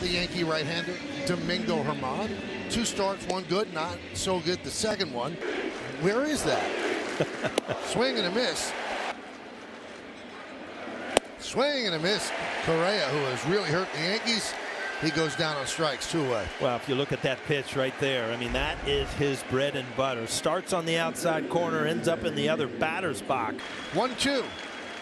the Yankee right-hander, Domingo Germán. 2 starts, 1 good, not so good the second one. Where is that? Swing and a miss. Swing and a miss. Correa, who has really hurt the Yankees, he goes down on strikes, 2 away. Well, if you look at that pitch right there, I mean, that is his bread and butter. Starts on the outside corner, ends up in the other batter's box. 1-2.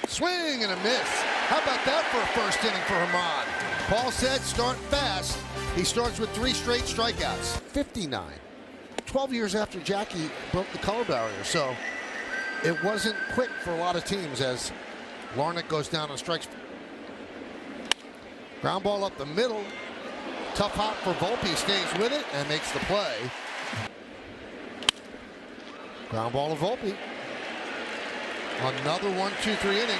Swing and a miss. How about that for a first inning for Germán? Paul said start fast. He starts with 3 straight strikeouts. 59. 12 years after Jackie broke the color barrier. So it wasn't quick for a lot of teams as Larnach goes down on strikes. Ground ball up the middle. Tough hop for Volpe. Stays with it and makes the play. Ground ball to Volpe. Another 1-2-3 inning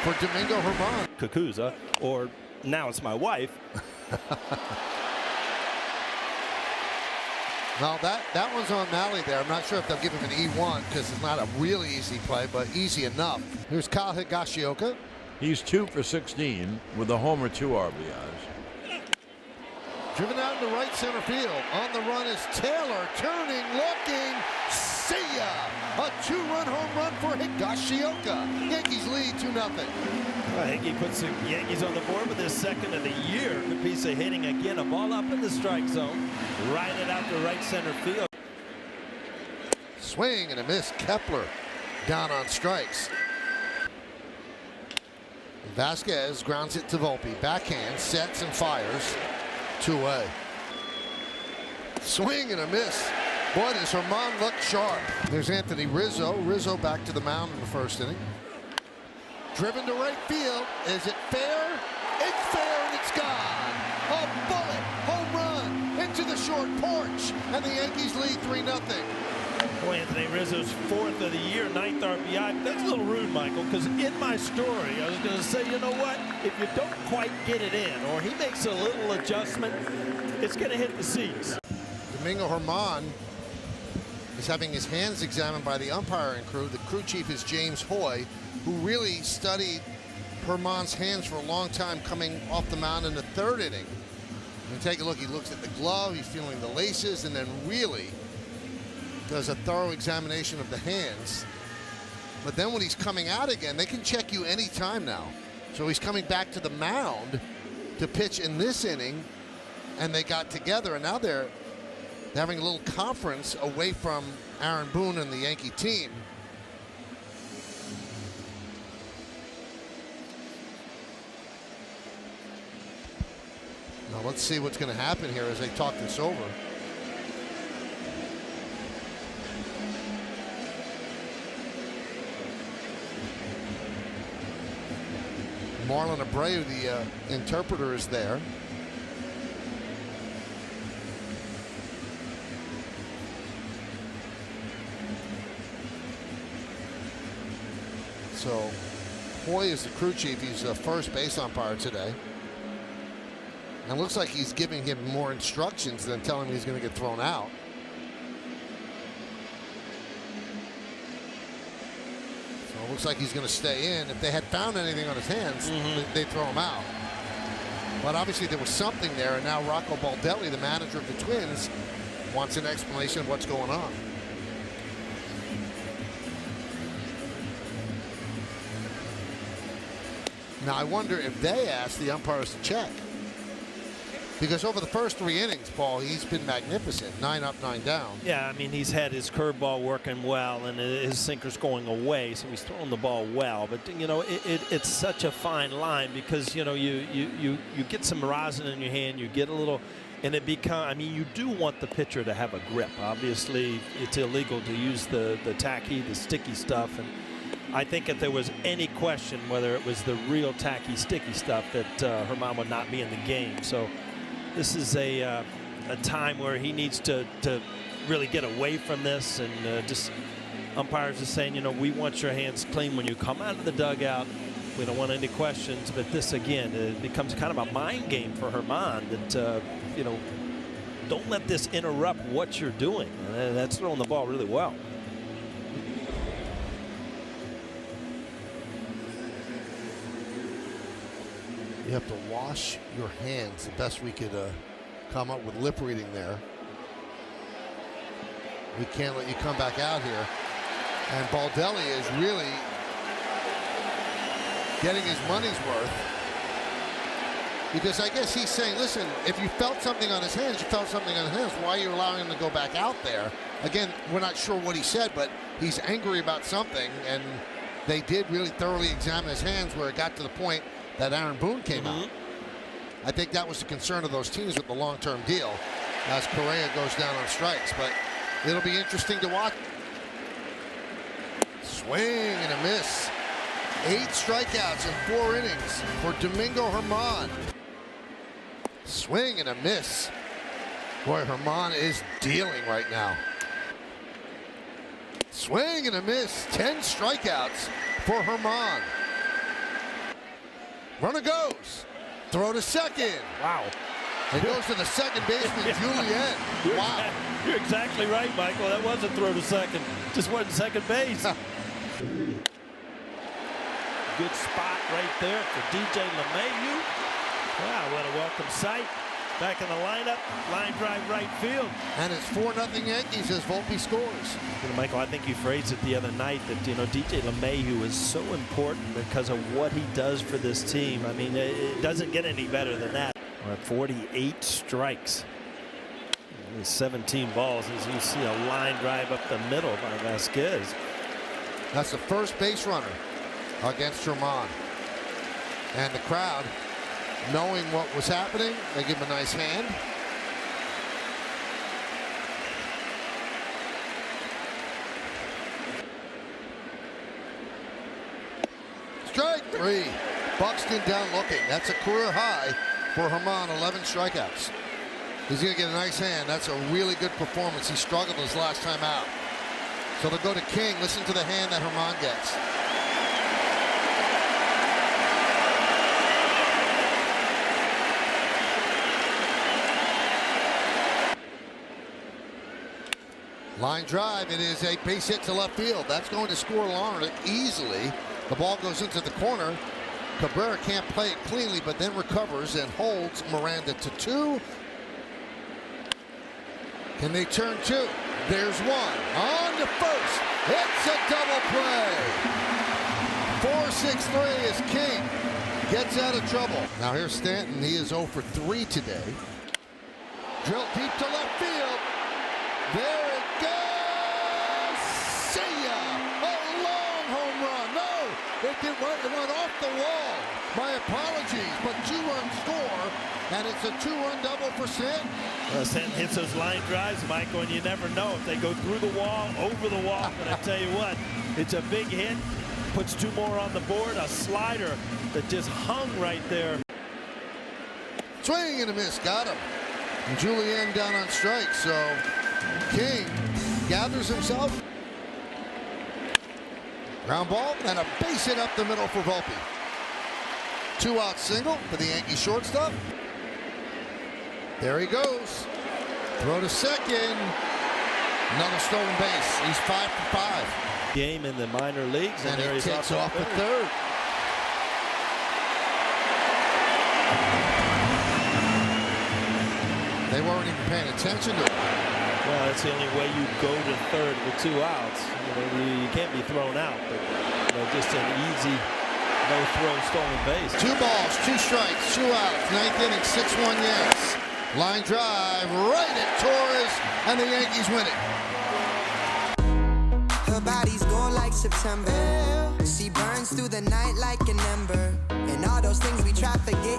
for Domingo Germán. Kakuza, or now it's my wife. Well, that one's on Malley there. I'm not sure if they'll give him an E1 because it's not a really easy play, but easy enough. Here's Kyle Higashioka. He's 2 for 16 with a homer, 2 RBIs. Driven out into right center field. On the run is Taylor, turning, looking. See ya! A 2-run home run for Higashioka. Yankees lead 2-0. I think he puts the Yankees on the board with his second of the year. Good piece of hitting again. A ball up in the strike zone. Right it out to right center field. Swing and a miss. Kepler down on strikes. Vasquez grounds it to Volpe. Backhand, sets and fires. 2 away. Swing and a miss. Boy, does Germán look sharp. There's Anthony Rizzo. Rizzo back to the mound in the first inning. Driven to right field. Is it fair? It's fair and it's gone. A bullet home run into the short porch. And the Yankees lead 3-0. Boy, Anthony Rizzo's 4th of the year, 9th RBI. That's a little rude, Michael, because in my story, I was going to say, you know what? If you don't quite get it in, or he makes a little adjustment, it's going to hit the seats. Domingo Germán is having his hands examined by the umpiring crew. The crew chief is James Hoy, who really studied Germán's hands for a long time coming off the mound in the 3rd inning. And take a look. He looks at the glove. He's feeling the laces, and then really does a thorough examination of the hands. But then when he's coming out again, they can check you any time now. So he's coming back to the mound to pitch in this inning, and they got together, and now they're having a little conference away from Aaron Boone and the Yankee team. Now let's see what's going to happen here as they talk this over. Marlon Abreu, the interpreter, is there. So Hoy is the crew chief. He's the first base umpire today. And it looks like he's giving him more instructions than telling him he's going to get thrown out. So it looks like he's going to stay in. If they had found anything on his hands, they'd throw him out. But obviously there was something there, and now Rocco Baldelli, the manager of the Twins, wants an explanation of what's going on. Now I wonder if they asked the umpires to check. Because over the first 3 innings, Paul, he's been magnificent. 9 up, 9 down. Yeah, I mean, he's had his curveball working well, and his sinker's going away, so he's throwing the ball well. But, you know, it's such a fine line because, you know, you get some rosin in your hand, you get a little, and it becomes, I mean, you do want the pitcher to have a grip. Obviously, it's illegal to use the tacky, the sticky stuff, and I think if there was any question whether it was the real tacky, sticky stuff, that Germán would not be in the game. So this is a time where he needs to really get away from this, and just umpires are saying, you know, we want your hands clean when you come out of the dugout. We don't want any questions. But this again, it becomes kind of a mind game for Germán that you know, don't let this interrupt what you're doing. And that's throwing the ball really well. You have to wash your hands. The best we could come up with lip reading there. We can't let you come back out here. And Baldelli is really getting his money's worth. Because I guess he's saying, listen, if you felt something on his hands, you felt something on his hands. Why are you allowing him to go back out there? Again, we're not sure what he said, but he's angry about something. And they did really thoroughly examine his hands where it got to the point that Aaron Boone came out. I think that was the concern of those teams with the long-term deal as Correa goes down on strikes. But it'll be interesting to watch. Swing and a miss. 8 strikeouts in 4 innings for Domingo Germán. Swing and a miss. Boy, Germán is dealing right now. Swing and a miss. 10 strikeouts for Germán. Runner goes. Throw to second. Wow. It goes to the second baseman, Julien. Wow. You're exactly right, Michael. That was a throw to second. Just went to second base. Good spot right there for DJ LeMahieu. Wow, what a welcome sight. Back in the lineup, line drive right field. And it's 4-0 Yankees as Volpe scores. Michael, I think you phrased it the other night that, DJ LeMahieu is so important because of what he does for this team. I mean, it doesn't get any better than that. We're at 48 strikes. Only 17 balls as you see a line drive up the middle by Vasquez. That's the first base runner against Germán. And the crowd, knowing what was happening, they give him a nice hand. Strike 3. Buxton down looking. That's a career high for Germán, 11 strikeouts. He's going to get a nice hand. That's a really good performance. He struggled his last time out. So they'll go to King. Listen to the hand that Germán gets. Line drive. It is a base hit to left field. That's going to score Larned easily. The ball goes into the corner. Cabrera can't play it cleanly, but then recovers and holds Miranda to 2. Can they turn 2? There's 1. On to first. It's a double play. 4-6-3 as King gets out of trouble. Now here's Stanton. He is 0 for 3 today. Drill deep to left field. There it goes. See ya. A long home run. No, it went off the wall. My apologies, but 2-run score, and it's a 2-run double for Stanton. Stanton hits those line drives, Michael, and you never know if they go through the wall, over the wall. But I tell you what, it's a big hit. Puts 2 more on the board. A slider that just hung right there. Swing and a miss. Got him. And Julien down on strikes. So King gathers himself. Ground ball and a base hit up the middle for Volpe. 2-out single for the Yankee shortstop. There he goes. Throw to second. Another stolen base. He's 5 for 5. Game in the minor leagues, And there he he's takes off the third. They weren't even paying attention to it. Well, that's the only way you go to third with 2 outs. You can't be thrown out, but just an easy no-throw stolen base. 2 balls, 2 strikes, 2 outs. 9th inning, 6-1 Yanks. Line drive right at Torres, and the Yankees win it. Her body's gone like September. She burns through the night like an ember. And all those things we try to forget.